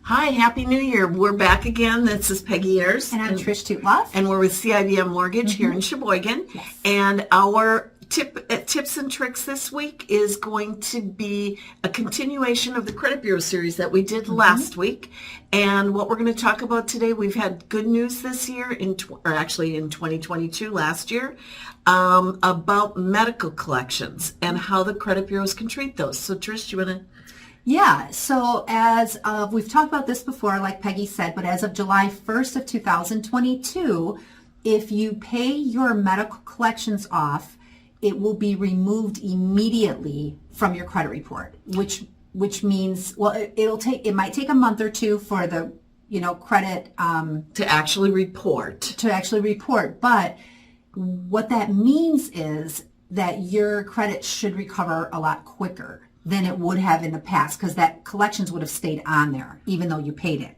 Hi, Happy New Year. We're back again. This is Peggy Ayers. And I'm Trish Tootloff. And we're with CIBM Mortgage here in Sheboygan. Yes. And our tips and tricks this week is going to be a continuation of the Credit Bureau series that we did last week. And what we're going to talk about today, we've had good news this year, in 2022, last year, about medical collections and how the credit bureaus can treat those. So Trish, do you want to... Yeah, so as of, we've talked about this before, like Peggy said, but as of July 1st of 2022, if you pay your medical collections off, it will be removed immediately from your credit report, which means, well, it might take a month or two for the, credit to actually report. But what that means is that your credit should recover a lot quicker than it would have in the past, because that collections would have stayed on there even though you paid it.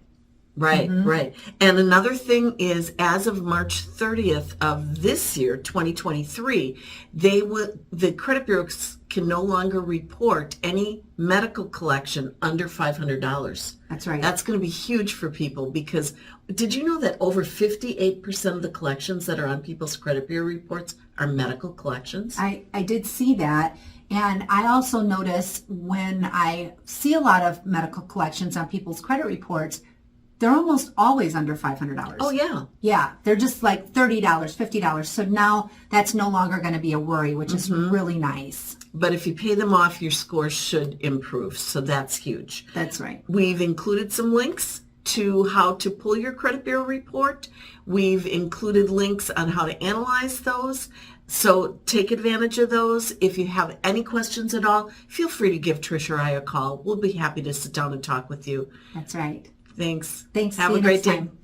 Right, right. And another thing is, as of March 30th of this year, 2023, the credit bureaus can no longer report any medical collection under $500. That's right. That's going to be huge for people, because did you know that over 58% of the collections that are on people's credit bureau reports are medical collections? I did see that. And I also notice when I see a lot of medical collections on people's credit reports, they're almost always under $500. Oh, yeah. Yeah, they're just like $30, $50. So now that's no longer going to be a worry, which is really nice. But if you pay them off, your score should improve. So that's huge. That's right. We've included some links to how to pull your credit bureau report. We've included links on how to analyze those. So take advantage of those. If you have any questions at all, feel free to give Trish or I a call. We'll be happy to sit down and talk with you. That's right. Thanks. Thanks. Have See a you great next day. time.